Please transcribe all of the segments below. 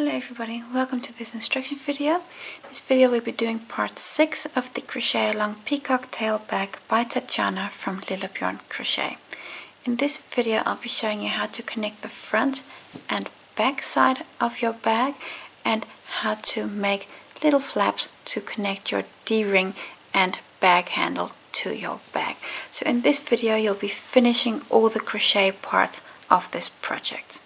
Hello everybody, welcome to this instruction video. This video we'll be doing part 6 of the Crochet Along Peacock Tail Bag by Tatjana from Lillebjorn Crochet. In this video I'll be showing you how to connect the front and back side of your bag and how to make little flaps to connect your D-ring and bag handle to your bag. So in this video you'll be finishing all the crochet parts of this project.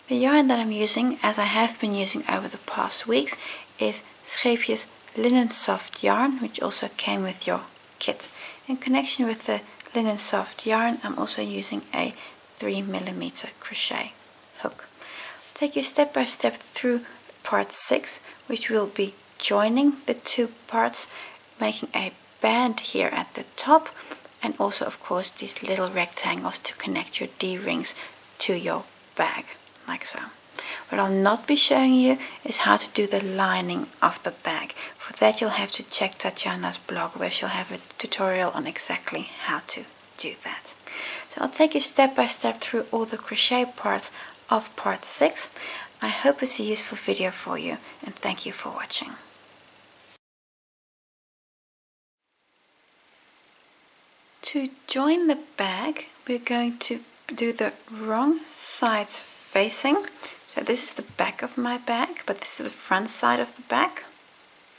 The yarn that I'm using, as I have been using over the past weeks, is Scheepjes Linen Soft yarn, which also came with your kit. In connection with the Linen Soft yarn, I'm also using a 3mm crochet hook. I'll take you step by step through part 6, which will be joining the two parts, making a band here at the top, and also of course these little rectangles to connect your D-rings to your bag. Like so. What I'll not be showing you is how to do the lining of the bag. For that you'll have to check Tatjana's blog, where she'll have a tutorial on exactly how to do that. So I'll take you step by step through all the crochet parts of part 6. I hope it's a useful video for you, and thank you for watching. To join the bag, we're going to do the wrong sides facing. So this is the back of my bag, but this is the front side of the bag,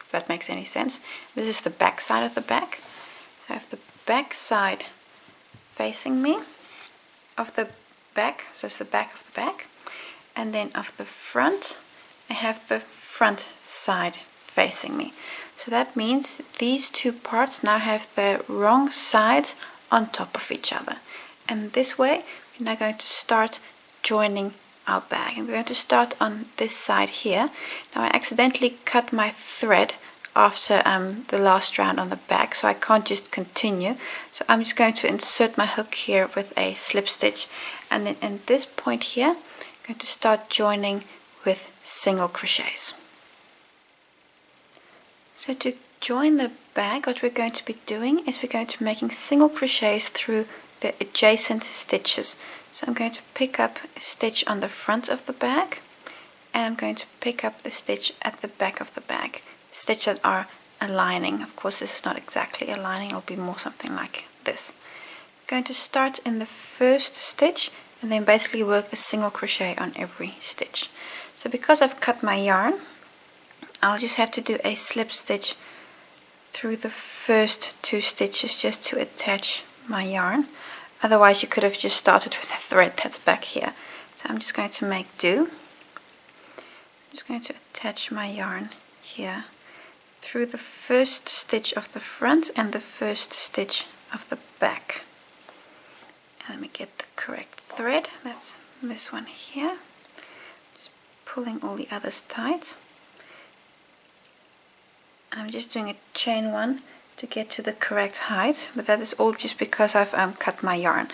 if that makes any sense. This is the back side of the bag. So I have the back side facing me of the back, so it's the back of the bag, and then of the front I have the front side facing me. So that means these two parts now have the wrong sides on top of each other, and this way we're now going to start joining our bag, and we're going to start on this side here. Now I accidentally cut my thread after the last round on the back, so I can't just continue, so I'm just going to insert my hook here with a slip stitch, and then in this point here I'm going to start joining with single crochets. So to join the bag, what we're going to be doing is we're going to be making single crochets through the adjacent stitches. So I'm going to pick up a stitch on the front of the bag, and I'm going to pick up the stitch at the back of the bag, stitches that are aligning. Of course this is not exactly aligning, it'll be more something like this. I'm going to start in the first stitch and then basically work a single crochet on every stitch. So because I've cut my yarn, I'll just have to do a slip stitch through the first two stitches just to attach my yarn. Otherwise you could have just started with a thread that's back here. So I'm just going to make do. I'm just going to attach my yarn here through the first stitch of the front and the first stitch of the back. And let me get the correct thread. That's this one here. Just pulling all the others tight. I'm just doing a chain one to get to the correct height, but that is all just because I've cut my yarn.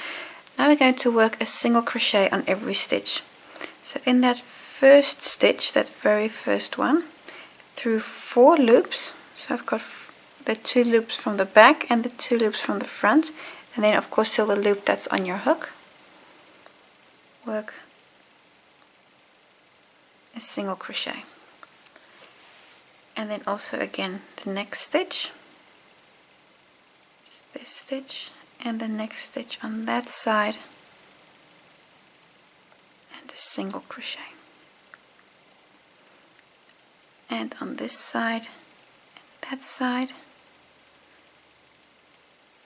Now we're going to work a single crochet on every stitch. So in that first stitch, that very first one, through 4 loops, so I've got the 2 loops from the back and the 2 loops from the front, and then of course still the loop that's on your hook, work a single crochet. And then also again the next stitch, this stitch, and the next stitch on that side, and a single crochet, and on this side and that side,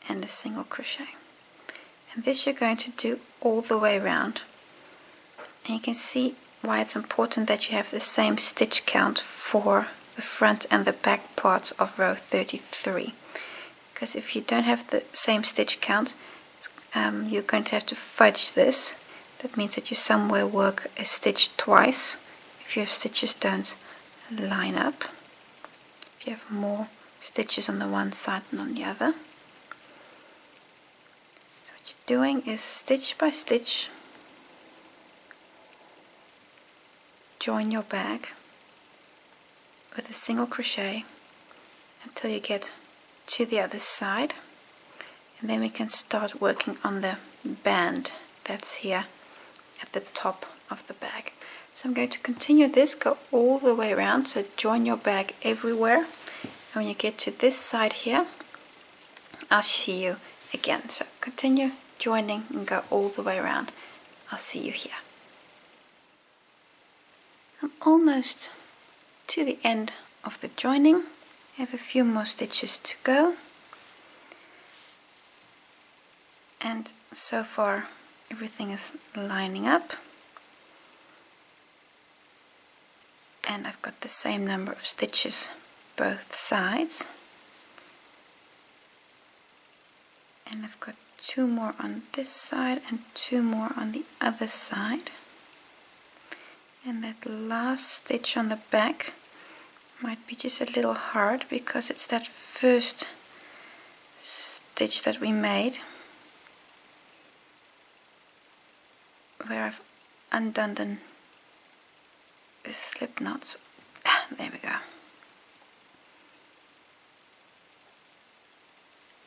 and a single crochet. And this you're going to do all the way around, and you can see why it's important that you have the same stitch count for the front and the back parts of row 33. Because if you don't have the same stitch count, you're going to have to fudge this. That means that you somewhere work a stitch twice if your stitches don't line up, if you have more stitches on the one side than on the other. So what you're doing is stitch by stitch join your bag with a single crochet until you get to the other side, and then we can start working on the band that's here at the top of the bag. So I'm going to continue this, go all the way around, so join your bag everywhere, and when you get to this side here, I'll see you again. So continue joining and go all the way around. I'll see you here. I'm almost to the end of the joining. I have a few more stitches to go, and so far everything is lining up, and I've got the same number of stitches both sides, and I've got 2 more on this side and 2 more on the other side. And that last stitch on the back might be just a little hard because it's that first stitch that we made where I've undone the slip knots. There we go.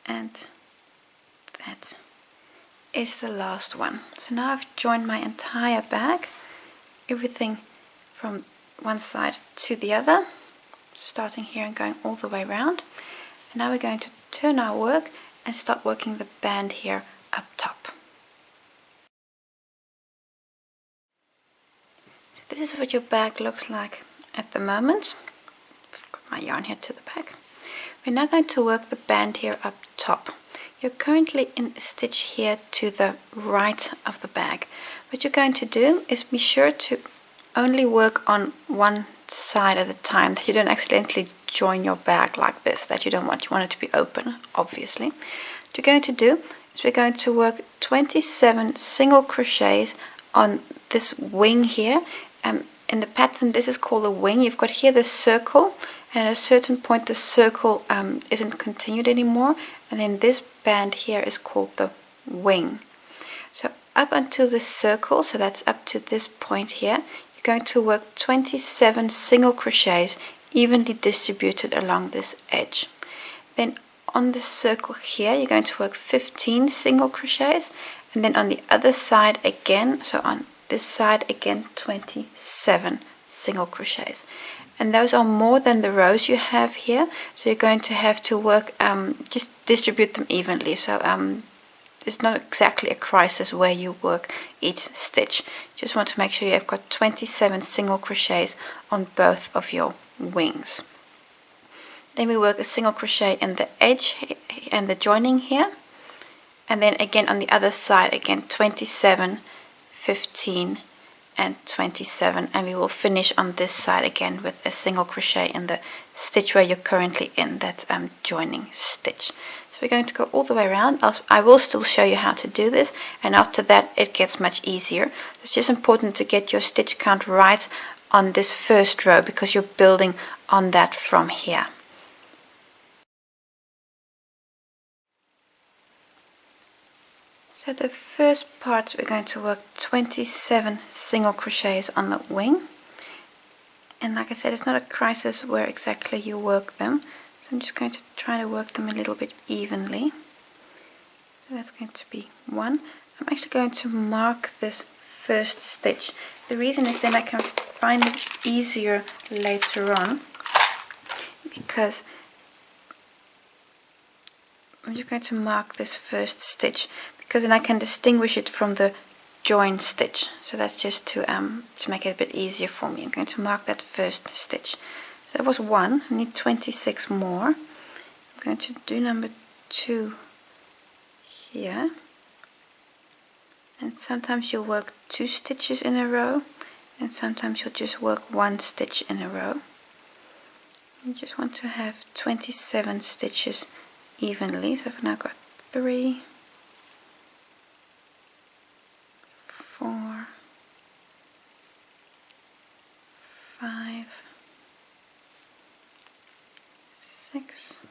And that is the last one. So now I've joined my entire bag, everything from one side to the other, starting here and going all the way around. And now we're going to turn our work and start working the band here up top. So this is what your bag looks like at the moment. I've got my yarn here to the back. We're now going to work the band here up top. You're currently in a stitch here to the right of the bag. What you're going to do is be sure to only work on one side at a time, that you don't accidentally join your bag like this, that you don't want. You want it to be open, obviously. What you're going to do is we're going to work 27 single crochets on this wing here. In the pattern, this is called a wing. You've got here the circle, and at a certain point the circle isn't continued anymore, and then this band here is called the wing. So up until the circle, so that's up to this point here, you're going to work 27 single crochets evenly distributed along this edge. Then on the circle here, you're going to work 15 single crochets, and then on the other side again, so on this side again, 27 single crochets. And those are more than the rows you have here, so you're going to have to work, just distribute them evenly. So it's not exactly a crisis where you work each stitch. You just want to make sure you have got 27 single crochets on both of your wings. Then we work a single crochet in the edge and the joining here, and then again on the other side, again 27, 15 and 27, and we will finish on this side again with a single crochet in the stitch where you're currently in, that joining stitch. So we're going to go all the way around. I will still show you how to do this, and after that it gets much easier. It's just important to get your stitch count right on this first row, because you're building on that from here. So the first part, we're going to work 27 single crochets on the wing, and like I said, it's not a crisis where exactly you work them, so I'm just going to try to work them a little bit evenly. So that's going to be 1. I'm actually going to mark this first stitch. The reason is then I can find it easier later on, because I'm just going to mark this first stitch, because then I can distinguish it from the join stitch. So that's just to make it a bit easier for me. I'm going to mark that first stitch. So that was 1. I need 26 more. I'm going to do number 2 here. And sometimes you'll work 2 stitches in a row, and sometimes you'll just work 1 stitch in a row. You just want to have 27 stitches evenly. So I've now got 3, 4, 5, 6.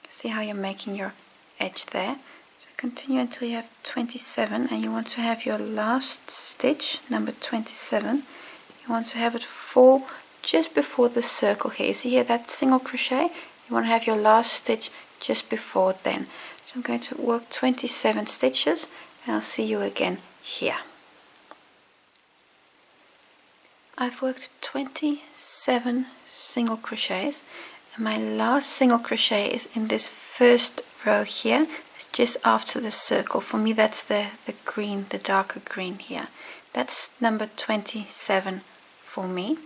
See how you're making your edge there. So continue until you have 27, and you want to have your last stitch, number 27, you want to have it fall just before the circle here. You see here that single crochet? You want to have your last stitch just before then. So I'm going to work 27 stitches, and I'll see you again here. I've worked 27 single crochets, and my last single crochet is in this first row here. It's just after the circle. For me that's the green, the darker green here. That's number 27 for me.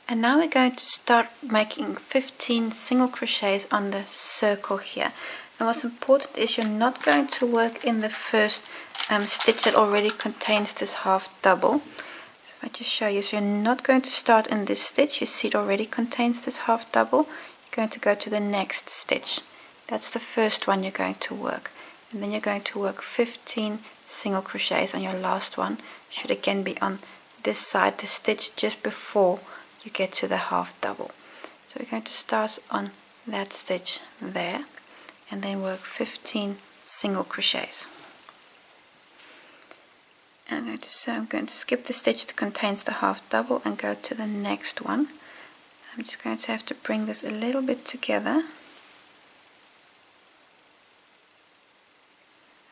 And now we're going to start making 15 single crochets on the circle here. And what's important is you're not going to work in the first stitch that already contains this half double. So if I just show you, so you're not going to start in this stitch. You see it already contains this half double. You're going to go to the next stitch. That's the first one you're going to work. And then you're going to work 15 single crochets on your last one. Should again be on this side, the stitch just before you get to the half double. So we're going to start on that stitch there and then work 15 single crochets. And I'm going to skip the stitch that contains the half double and go to the next one. I'm just going to have to bring this a little bit together.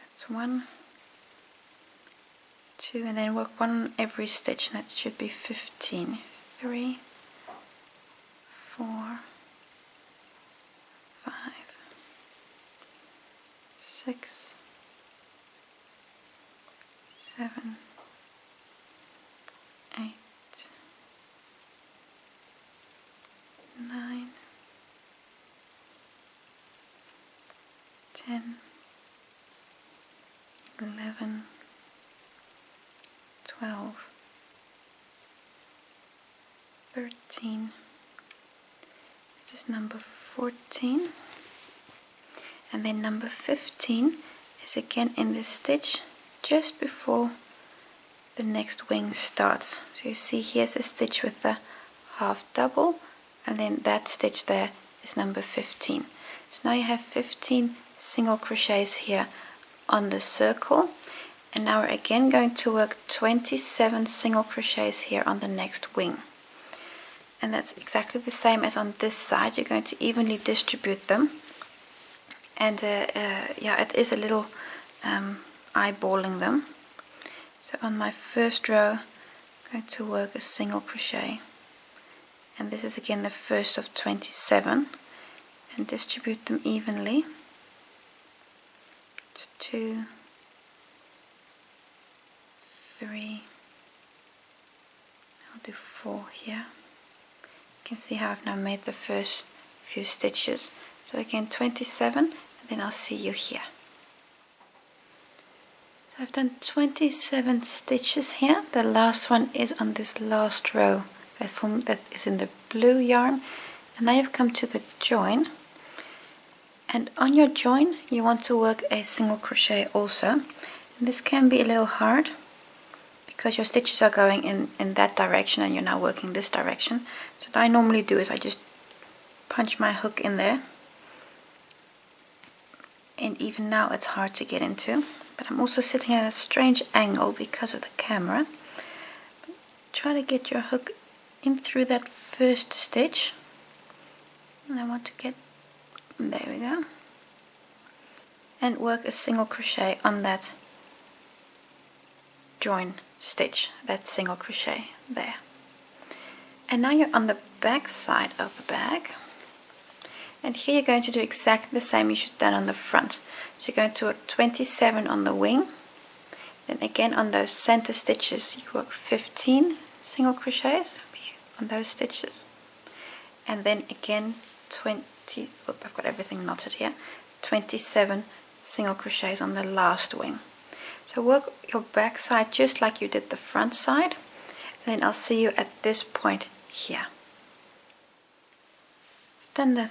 That's 1, 2, and then work 1 on every stitch. That should be 15. 3, 4, 5, 6, 7, 8, 9, 10, 11, 12, 13, this is number 14, and then number 15 is again in this stitch just before the next wing starts. So you see here's a stitch with the half double, and then that stitch there is number 15. So now you have 15 single crochets here on the circle, and now we're again going to work 27 single crochets here on the next wing. And that's exactly the same as on this side. You're going to evenly distribute them, and yeah, it is a little eyeballing them. So on my first row I'm going to work a single crochet, and this is again the first of 27, and distribute them evenly. It's 2, 3, I'll do 4 here. You can see how I've now made the first few stitches. So again 27, and then I'll see you here. So I've done 27 stitches here. The last one is on this last row that is in the blue yarn, and now you've come to the join, and on your join you want to work a single crochet also. And this can be a little hard because your stitches are going in that direction and you're now working this direction. So what I normally do is I just punch my hook in there, and even now it's hard to get into, but I'm also sitting at a strange angle because of the camera. But try to get your hook in through that first stitch, and I want to get, there we go, and work a single crochet on that join stitch, that single crochet there. And now you're on the back side of the bag, and here you're going to do exactly the same as you've done on the front. So you're going to work 27 on the wing, then again on those center stitches you work 15 single crochets on those stitches, and then again 20, I've got everything knotted here, 27 single crochets on the last wing. So work your back side just like you did the front side, and then I'll see you at this point here. I've done the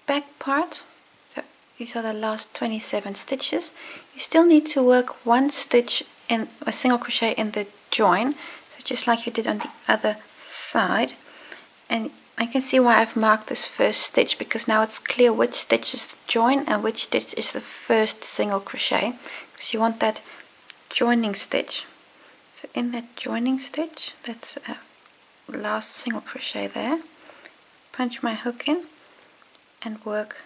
back part, so these are the last 27 stitches. You still need to work one stitch in a single crochet in the join, so just like you did on the other side. And I can see why I've marked this first stitch, because now it's clear which stitch is the join and which stitch is the first single crochet, because you want that joining stitch. So in that joining stitch, that's last single crochet there, punch my hook in and work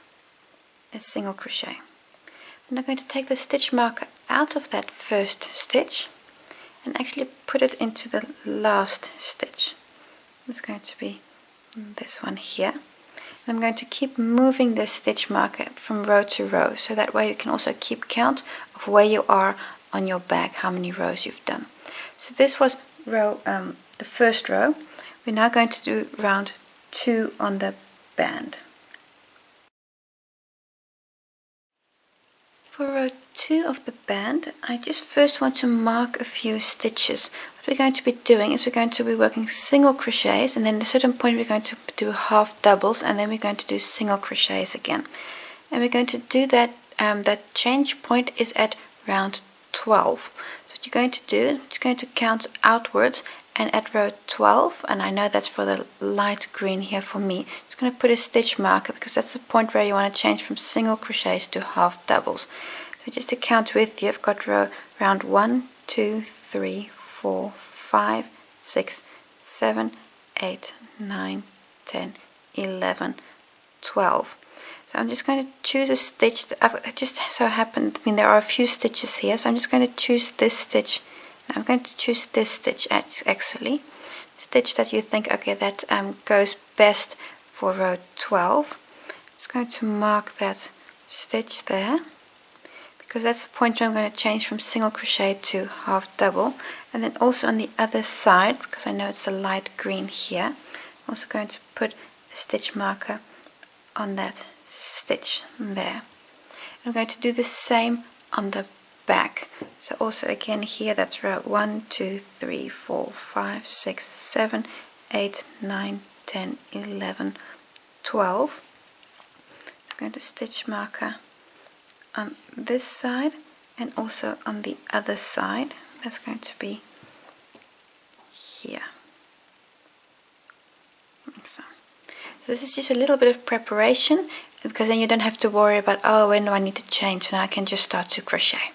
a single crochet. I'm now going to take the stitch marker out of that first stitch and actually put it into the last stitch. It's going to be this one here. And I'm going to keep moving this stitch marker from row to row, so that way you can also keep count of where you are on your bag, how many rows you've done. So this was row, the first row. We're now going to do round 2 on the band. For row 2 of the band, I just first want to mark a few stitches. What we're going to be doing is we're going to be working single crochets, and then at a certain point we're going to do half doubles, and then we're going to do single crochets again. And we're going to do that, that change point is at round 12. So what you're going to do, it's going to count outwards, and at row 12, and I know that's for the light green here for me, it's going to put a stitch marker because that's the point where you want to change from single crochets to half doubles. So just to count with you, I've got round 1, 2, 3, 4, 5, 6, 7, 8, 9, 10, 11, 12. So I'm just going to choose a stitch that I've just so happened, there are a few stitches here, so I'm just going to choose this stitch. I'm going to choose this stitch actually, stitch that you think, okay, that goes best for row 12. I'm just going to mark that stitch there, because that's the point where I'm going to change from single crochet to half double. And then also on the other side, because I know it's the light green here, I'm also going to put a stitch marker on that stitch there. I'm going to do the same on the back. So also again here, that's row 1, 2, 3, 4, 5, 6, 7, 8, 9, 10, 11, 12. I'm going to stitch marker on this side and also on the other side. That's going to be here. Like so. So this is just a little bit of preparation, because then you don't have to worry about, oh, when do I need to change, so now I can just start to crochet.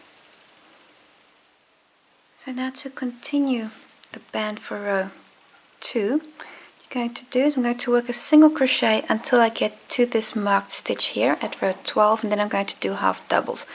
So now to continue the band for row 2, what you're going to do is I'm going to work a single crochet until I get to this marked stitch here at row 12, and then I'm going to do half doubles.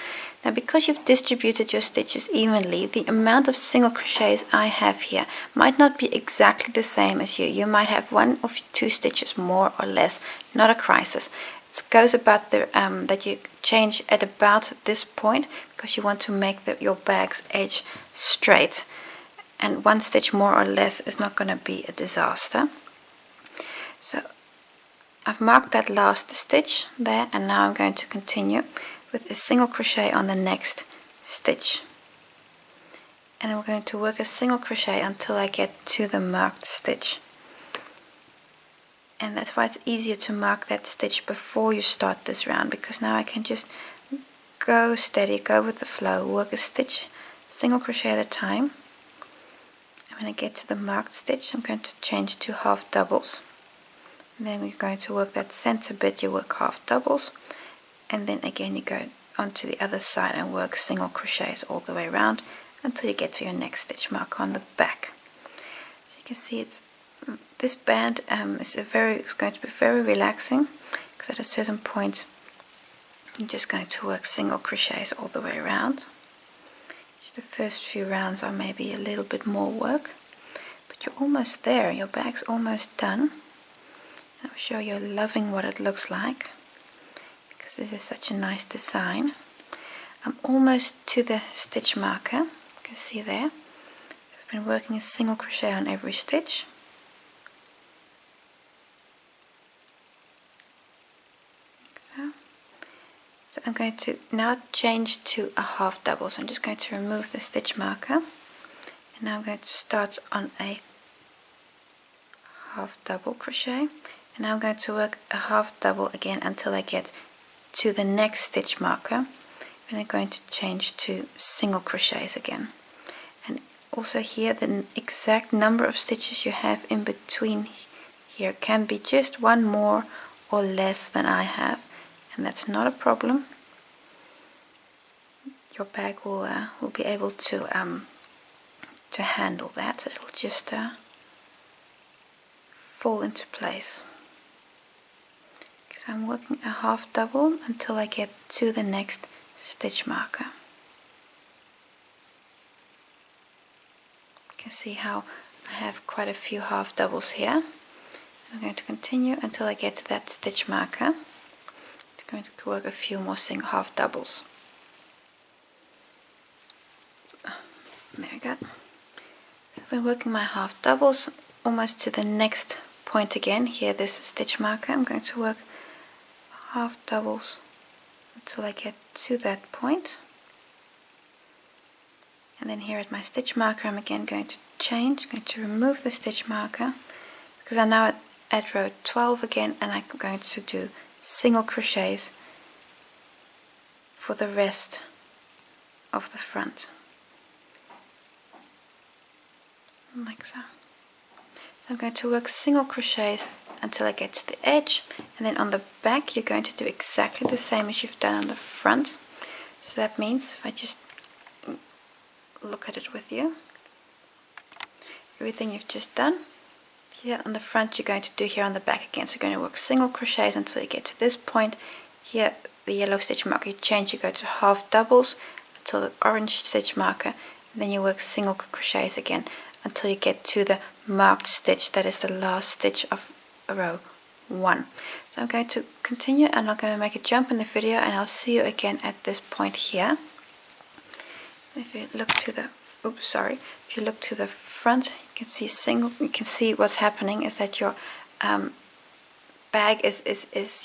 Now because you've distributed your stitches evenly, the amount of single crochets I have here might not be exactly the same as you. You might have 1 or 2 stitches more or less, not a crisis. It goes about that you change at about this point, because you want to make your bag's edge straight, and 1 stitch more or less is not going to be a disaster. So I've marked that last stitch there, and now I'm going to continue with a single crochet on the next stitch, and I'm going to work a single crochet until I get to the marked stitch. And that's why it's easier to mark that stitch before you start this round, because now I can just go steady, go with the flow, work a stitch, single crochet at a time. And when I get to the marked stitch, I'm going to change to half doubles. And then we're going to work that center bit, you work half doubles, and then again you go onto the other side and work single crochets all the way around until you get to your next stitch mark on the back. So you can see this band is going to be very relaxing, because at a certain point you're just going to work single crochets all the way around. Just the first few rounds are maybe a little bit more work, but you're almost there, your bag's almost done. I'm sure you're loving what it looks like, because this is such a nice design. I'm almost to the stitch marker, you can see there. So I've been working a single crochet on every stitch. So I'm going to now change to a half double. So I'm just going to remove the stitch marker, and now I'm going to start on a half double crochet, and now I'm going to work a half double again until I get to the next stitch marker, and I'm going to change to single crochets again. And also here, the exact number of stitches you have in between here can be just 1 more or less than I have, and that's not a problem. Your bag will be able to handle that. It'll just fall into place. So I'm working a half double until I get to the next stitch marker. You can see how I have quite a few half doubles here. I'm going to continue until I get to that stitch marker. I'm going to work a few more half doubles. There we go. I've been working my half doubles almost to the next point again. Here, this stitch marker. I'm going to work half doubles until I get to that point. And then here at my stitch marker, I'm again going to change. I'm going to remove the stitch marker because I'm now at row 12 again, and I'm going to do single crochets for the rest of the front. Like so. So I'm going to work single crochets until I get to the edge, and then on the back you're going to do exactly the same as you've done on the front. So that means, if I just look at it with you, everything you've just done here on the front you're going to do here on the back again. So you're going to work single crochets until you get to this point. Here the yellow stitch marker, you change, you go to half doubles until the orange stitch marker, and then you work single crochets again until you get to the marked stitch, that is the last stitch of row 1. So I'm going to continue. I'm not going to make a jump in the video, and I'll see you again at this point here. If you look to the if you look to the front, you can see what's happening is that your bag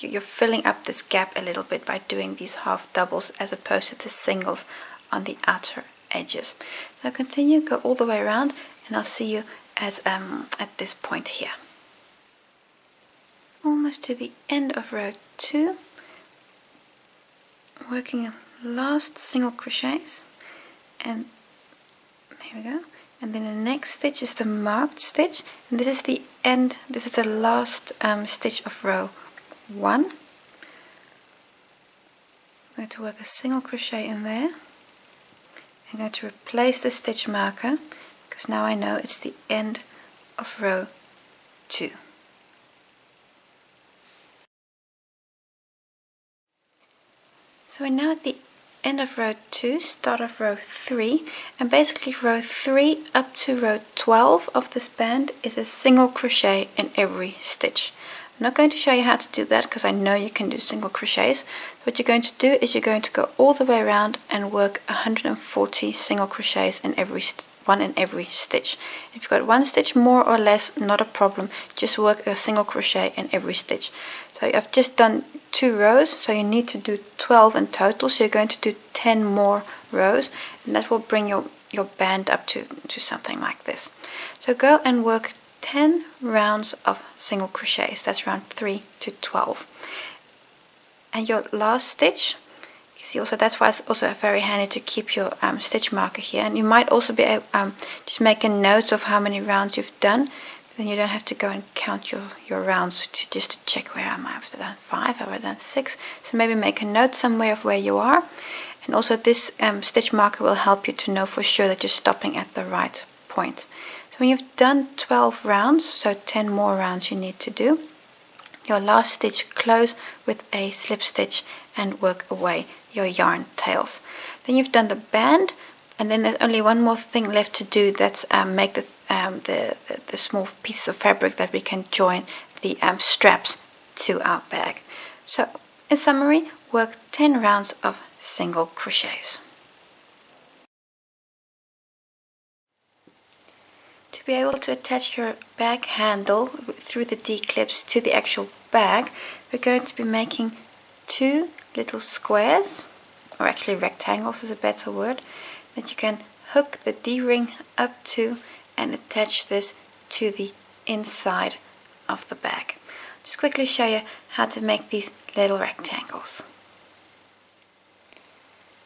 you're filling up this gap a little bit by doing these half doubles as opposed to the singles on the outer edges. So continue, go all the way around, and I'll see you at this point here. Almost to the end of row 2, working last single crochets, and there we go. And then the next stitch is the marked stitch, and this is the end. This is the last stitch of row 1. I'm going to work a single crochet in there. I'm going to replace the stitch marker because now I know it's the end of row 2. So we're now at the end of row 2, start of row 3, and basically row 3 up to row 12 of this band is a single crochet in every stitch. I'm not going to show you how to do that because I know you can do single crochets. What you're going to do is you're going to go all the way around and work 140 single crochets in one in every stitch. If you've got one stitch more or less, not a problem, just work a single crochet in every stitch. So I've just done 2 rows, so you need to do 12 in total, so you're going to do 10 more rows, and that will bring your band up to something like this. So go and work 10 rounds of single crochets. That's round 3 to 12. And your last stitch, you see, also that's why it's also very handy to keep your stitch marker here, and you might also be just make a note of how many rounds you've done. Then you don't have to go and count your rounds just to check where am I. Have I done 5? Have I done 6? So maybe make a note somewhere of where you are. And also this stitch marker will help you to know for sure that you're stopping at the right point. So when you've done 12 rounds, so 10 more rounds you need to do, your last stitch, close with a slip stitch and work away your yarn tails. Then you've done the band, and then there's only one more thing left to do. That's make the small pieces of fabric that we can join the straps to our bag. So in summary, work 10 rounds of single crochets. To be able to attach your bag handle through the D-clips to the actual bag, we're going to be making 2 little squares, or actually rectangles is a better word, that you can hook the D-ring up to and attach this to the inside of the bag. Just quickly show you how to make these little rectangles.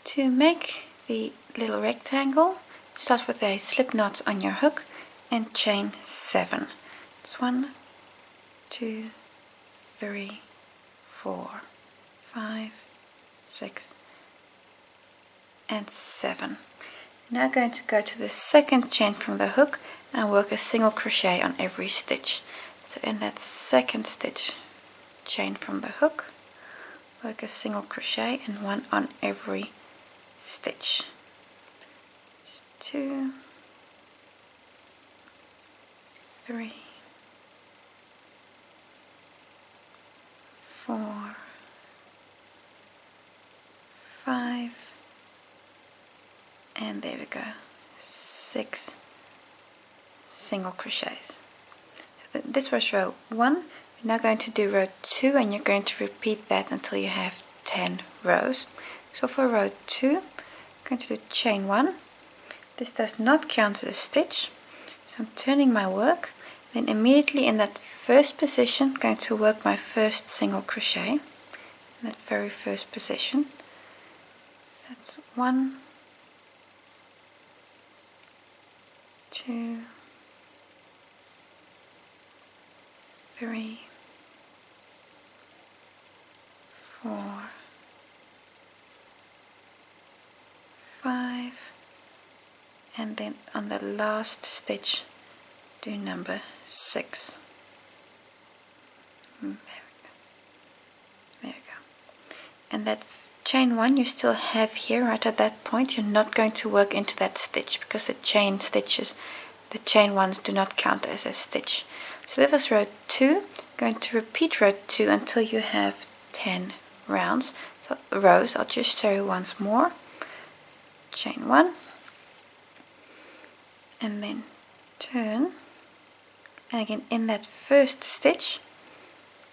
To make the little rectangle, start with a slip knot on your hook and chain 7. It's 1, 2, 3, 4, 5, 6, and 7. Now going to go to the second chain from the hook and work a single crochet on every stitch. So in that second stitch, chain from the hook, work a single crochet and 1 on every stitch. 2, 3, and there we go, 6 single crochets. So this was row 1. We're now going to do row 2, and you're going to repeat that until you have 10 rows. So for row 2, I'm going to do chain 1. This does not count as a stitch, so I'm turning my work. Then immediately in that first position, I'm going to work my first single crochet in that very first position. That's 1, 2, 3, 4, 5, and then on the last stitch do number 6. There we go. And that chain 1 you still have here. Right at that point you're not going to work into that stitch, because the chain stitches, the chain ones do not count as a stitch. So that was row 2. Going to repeat row 2 until you have 10 rows. I'll just show you once more. Chain 1, and then turn, and again in that first stitch,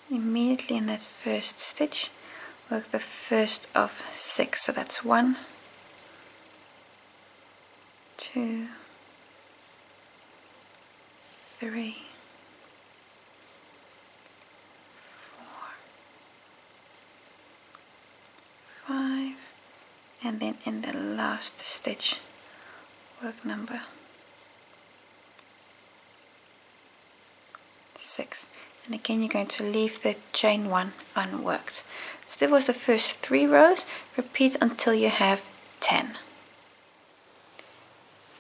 immediately in that first stitch, work the first of 6. So that's 1, 2, 3, 4, 5, and then in the last stitch work number 6. And again you're going to leave the chain 1 unworked. So that was the first 3 rows. Repeat until you have 10.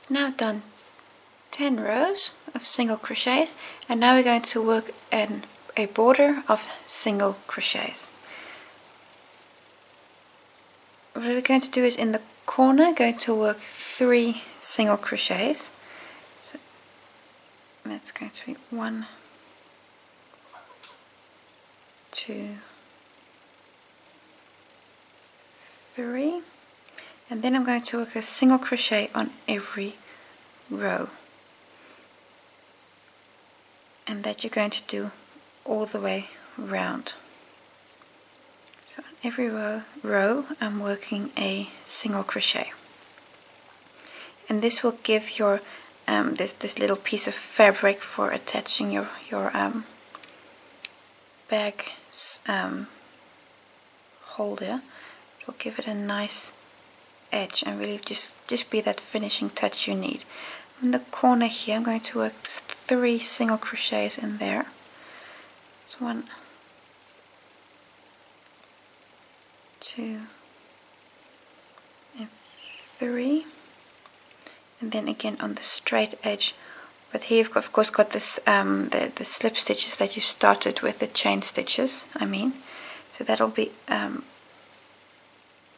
Now done 10 rows of single crochets, and now we're going to work in a border of single crochets. What we're going to do is in the corner going to work 3 single crochets. So that's going to be 1, 2, 3, and then I'm going to work a single crochet on every row, and that you're going to do all the way round. So on every row I'm working a single crochet, and this will give your this little piece of fabric for attaching your bag holder. It will give it a nice edge and really just be that finishing touch you need. In the corner here I'm going to work 3 single crochets in there. It's 1, 2, and 3, and then again on the straight edge. But here you've of course got this the slip stitches that you started with, the chain stitches I mean, so that'll be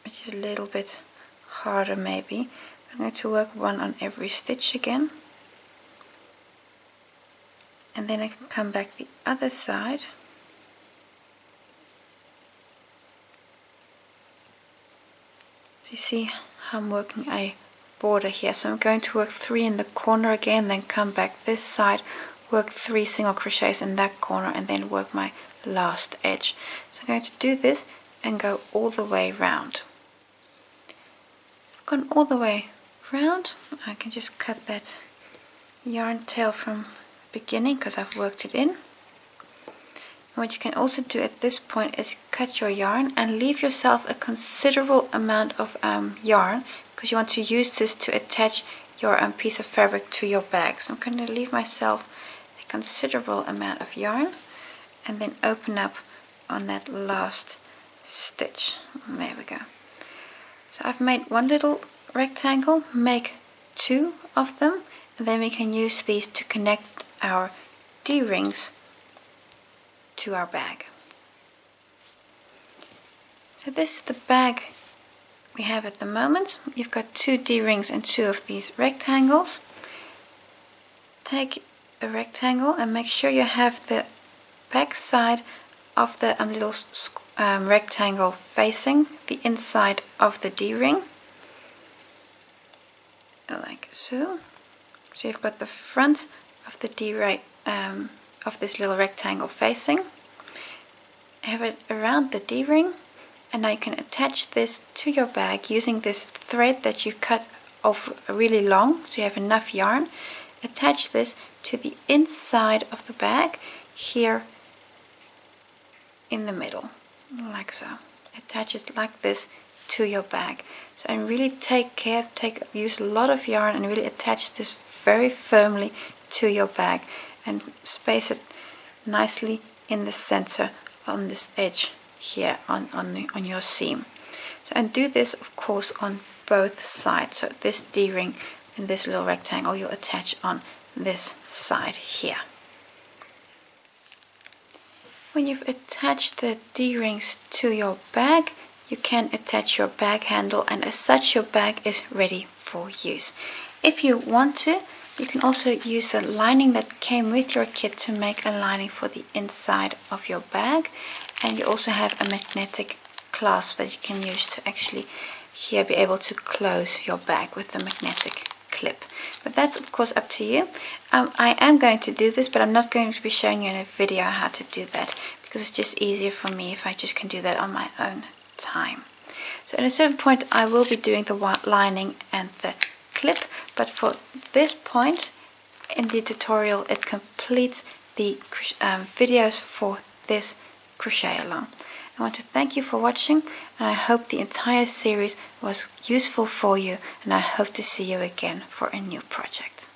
which is a little bit harder maybe. I'm going to work 1 on every stitch again, and then I can come back the other side so you see how I'm working a border here. So I'm going to work 3 in the corner again, then come back this side, work 3 single crochets in that corner, and then work my last edge. So I'm going to do this and go all the way round. I've gone all the way round. I can just cut that yarn tail from the beginning because I've worked it in. And what you can also do at this point is cut your yarn and leave yourself a considerable amount of yarn, because you want to use this to attach your piece of fabric to your bag. So I'm going to leave myself a considerable amount of yarn and then open up on that last stitch. There we go. So I've made 1 little rectangle, make 2 of them, and then we can use these to connect our D-rings to our bag. So this is the bag we have at the moment. You've got 2 D-rings and 2 of these rectangles. Take a rectangle and make sure you have the back side of the little rectangle facing the inside of the D-ring. like so. So you've got the front of the D-ring of this little rectangle facing. Have it around the D-ring, and now you can attach this to your bag using this thread that you cut off really long, so you have enough yarn. Attach this to the inside of the bag here in the middle, like so. Attach it like this to your bag. So, and really take care, use a lot of yarn and really attach this very firmly to your bag and space it nicely in the center on this edge here on your seam. So, and do this of course on both sides. So this D-ring in this little rectangle you'll attach on this side here. When you've attached the D-rings to your bag, you can attach your bag handle, and as such your bag is ready for use. If you want to, you can also use the lining that came with your kit to make a lining for the inside of your bag, and you also have a magnetic clasp that you can use to actually here be able to close your bag with the magnetic clip. But that's of course up to you. I am going to do this, but I'm not going to be showing you in a video how to do that because it's just easier for me if I just can do that on my own time. So at a certain point I will be doing the lining and the clip, but for this point in the tutorial it completes the videos for this crochet along. I want to thank you for watching, and I hope the entire series was useful for you, and I hope to see you again for a new project.